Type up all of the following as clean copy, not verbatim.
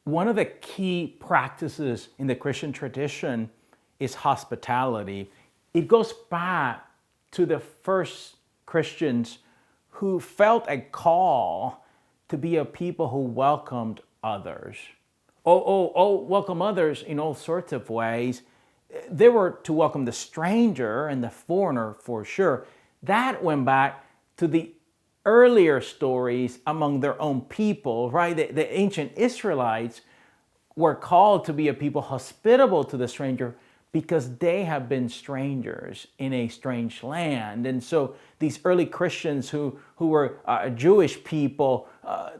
One of the key practices in the Christian tradition is hospitality. It goes back to the first Christians who felt a call to be a people who welcomed others. Welcome others in all sorts of ways. They were to welcome the stranger and the foreigner for sure. That went back to the earlier stories among their own people, right? The ancient Israelites were called to be a people hospitable to the stranger because they have been strangers in a strange land. And so these early Christians who were Jewish people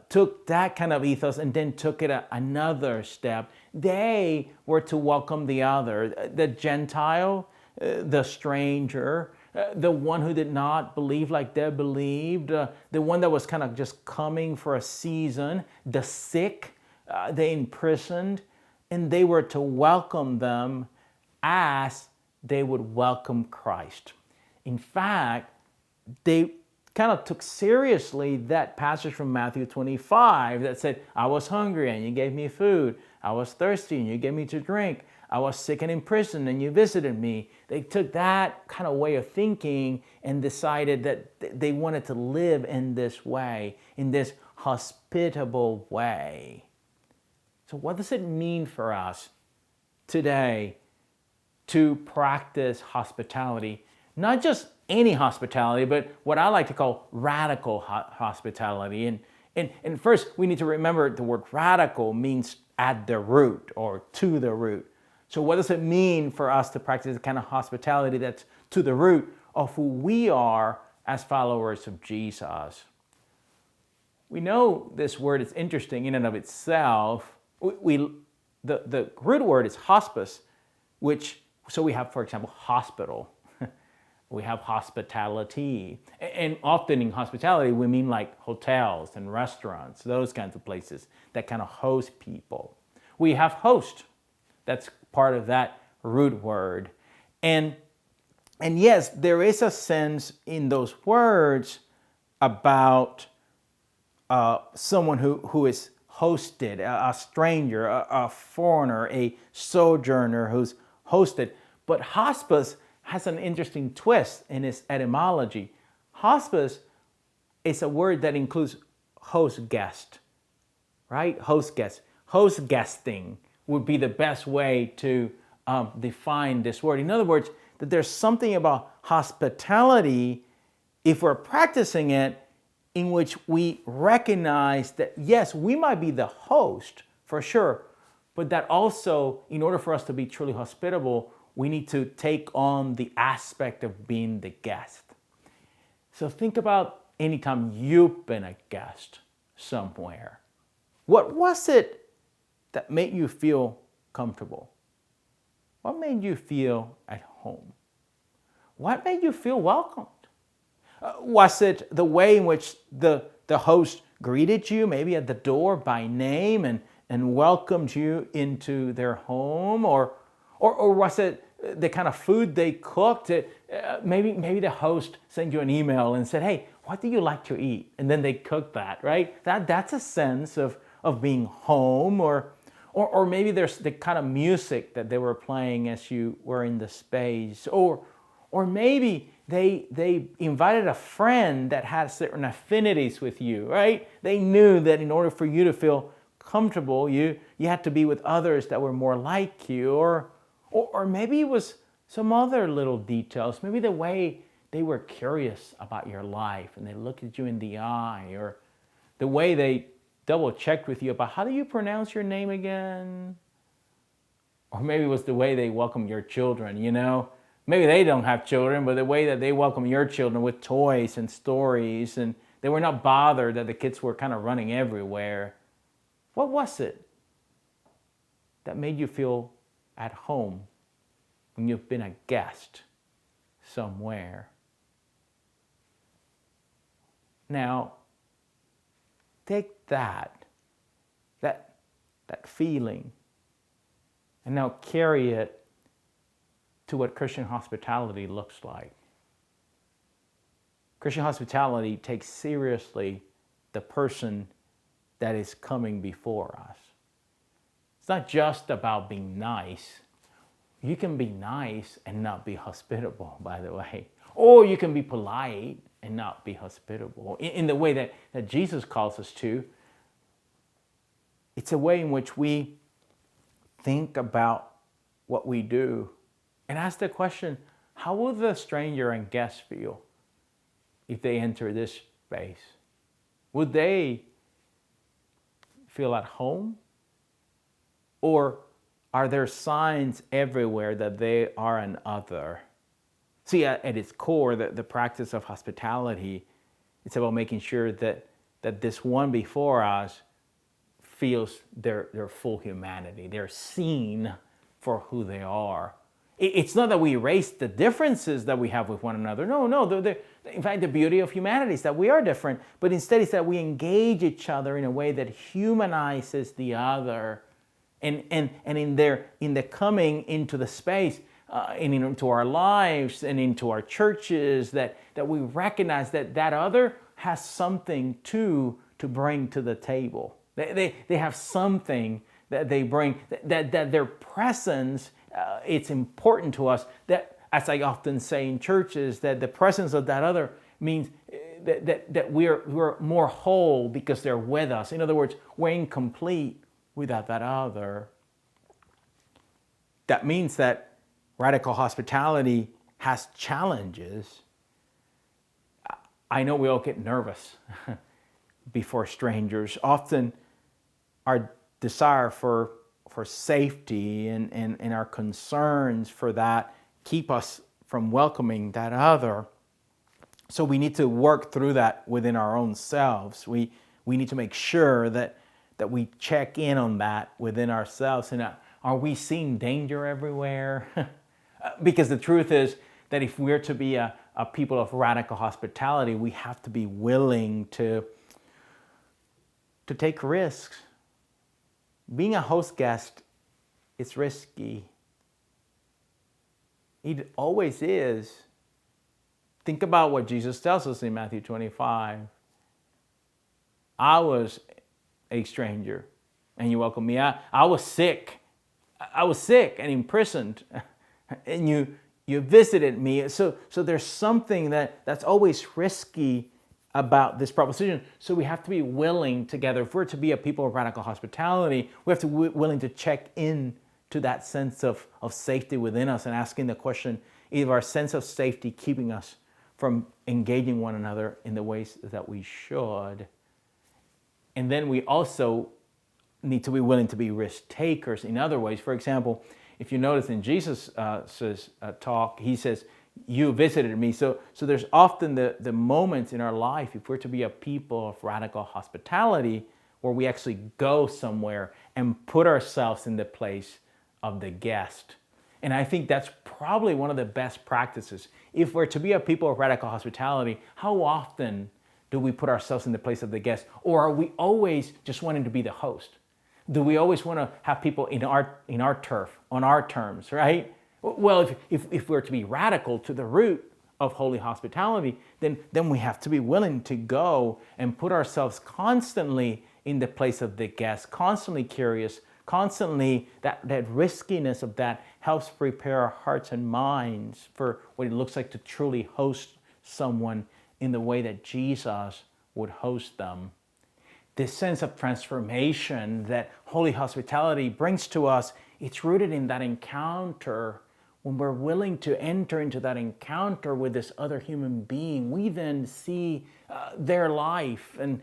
took that kind of ethos and then took it another step. They were to welcome the other, the Gentile, the stranger, the one who did not believe like they believed, the one that was kind of just coming for a season, the sick, the imprisoned, and they were to welcome them as they would welcome Christ. In fact, they kind of took seriously that passage from Matthew 25 that said, I was hungry and you gave me food. I was thirsty and you gave me to drink. I was sick and in prison and you visited me. They took that kind of way of thinking and decided that they wanted to live in this way, in this hospitable way. So what does it mean for us today to practice hospitality? Not just any hospitality, but what I like to call radical hospitality. And first, we need to remember the word radical means at the root or to the root. So what does it mean for us to practice the kind of hospitality that's to the root of who we are as followers of Jesus? We know this word is interesting in and of itself. The root word is hospice, so we have, for example, hospital. We have hospitality. And often in hospitality, we mean like hotels and restaurants, those kinds of places that kind of host people. We have host. That's part of that root word. And yes, there is a sense in those words about someone who is hosted, a stranger, a foreigner, a sojourner who's hosted. But hospice has an interesting twist in its etymology. Hospice is a word that includes host guest, right? Host guest. Host guesting would be the best way to define this word. In other words, that there's something about hospitality, if we're practicing it, in which we recognize that, yes, we might be the host for sure, but that also, in order for us to be truly hospitable, we need to take on the aspect of being the guest. So think about any time you've been a guest somewhere. What was it that made you feel comfortable? What made you feel at home? What made you feel welcomed? Was it the way in which the host greeted you, maybe at the door by name and welcomed you into their home? Or was it the kind of food they cooked? Maybe the host sent you an email and said, hey, what do you like to eat? And then they cooked that, right? That's a sense of being home. Or maybe there's the kind of music that they were playing as you were in the space. Or maybe they invited a friend that had certain affinities with you, right? They knew that in order for you to feel comfortable, you had to be with others that were more like you. Or maybe it was some other little details. Maybe the way they were curious about your life and they looked at you in the eye, or the way they double-checked with you about how do you pronounce your name again? Or maybe it was the way they welcomed your children, you know? Maybe they don't have children, but the way that they welcome your children with toys and stories, and they were not bothered that the kids were kind of running everywhere. What was it that made you feel at home when you've been a guest somewhere? Now, take that feeling and now carry it to what Christian hospitality looks like. Christian hospitality takes seriously the person that is coming before us. It's not just about being nice. You can be nice and not be hospitable, by the way. Or you can be polite and not be hospitable in the way that Jesus calls us to. It's a way in which we think about what we do and ask the question, how will the stranger and guest feel if they enter this space? Would they feel at home? Or are there signs everywhere that they are an other? See, at its core, the practice of hospitality, it's about making sure that this one before us feels their full humanity. They're seen for who they are. It's not that we erase the differences that we have with one another. No. In fact, the beauty of humanity is that we are different, but instead it's that we engage each other in a way that humanizes the other. And in the coming into the space, and into our lives and into our churches, that we recognize that other has something to bring to the table. They have something that they bring, that their presence, it's important to us. That, as I often say in churches, that the presence of that other means that we're more whole because they're with us. In other words, we're incomplete without that other. That means that radical hospitality has challenges. I know we all get nervous before strangers. Often our desire for safety and our concerns for that keep us from welcoming that other. So we need to work through that within our own selves. We need to make sure that we check in on that within ourselves. And are we seeing danger everywhere? Because the truth is that if we're to be a people of radical hospitality, we have to be willing to take risks. Being a host guest is risky. It always is. Think about what Jesus tells us in Matthew 25. I was a stranger and you welcomed me. I was sick. I was sick and imprisoned. And you visited me. So there's something that's always risky about this proposition. So we have to be willing together. If we're to be a people of radical hospitality, we have to be willing to check in to that sense of safety within us and asking the question, is our sense of safety keeping us from engaging one another in the ways that we should? And then we also need to be willing to be risk takers in other ways. For example, if you notice in Jesus' talk, he says, you visited me. So there's often the moments in our life, if we're to be a people of radical hospitality, where we actually go somewhere and put ourselves in the place of the guest. And I think that's probably one of the best practices. If we're to be a people of radical hospitality, how often do we put ourselves in the place of the guest? Or are we always just wanting to be the host? Do we always want to have people in our turf, on our terms, right? Well, if we're to be radical to the root of holy hospitality, then we have to be willing to go and put ourselves constantly in the place of the guest, constantly curious, constantly that riskiness of that helps prepare our hearts and minds for what it looks like to truly host someone in the way that Jesus would host them. This sense of transformation that holy hospitality brings to us, it's rooted in that encounter. When we're willing to enter into that encounter with this other human being, we then see their life and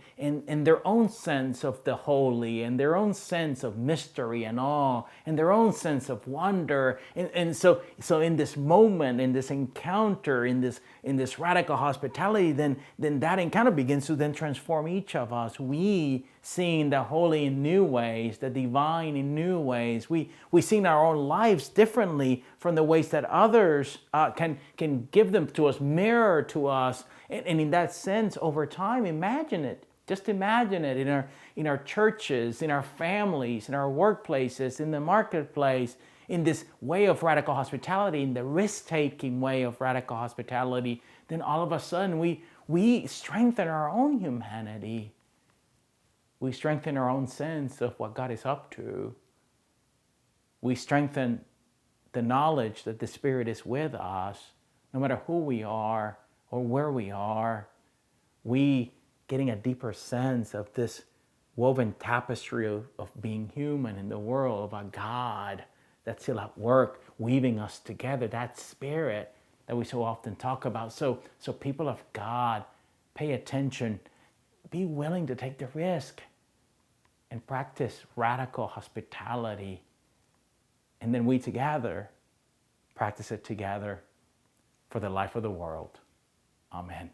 their own sense of the holy and their own sense of mystery and awe and their own sense of wonder. And so in this moment, in this encounter, in this radical hospitality, then that encounter begins to then transform each of us. We seeing the holy in new ways, the divine in new ways. We see our own lives differently from the ways that others can give them to us, mirror to us. And in that sense, over time, imagine it. Just imagine it in our churches, in our families, in our workplaces, in the marketplace, in this way of radical hospitality, in the risk-taking way of radical hospitality. Then all of a sudden, we strengthen our own humanity. We strengthen our own sense of what God is up to. We strengthen the knowledge that the Spirit is with us, no matter who we are or where we are. We getting a deeper sense of this woven tapestry of being human in the world, of a God that's still at work, weaving us together, that Spirit that we so often talk about. So people of God, pay attention, be willing to take the risk and practice radical hospitality. And then we together practice it together for the life of the world. Amen.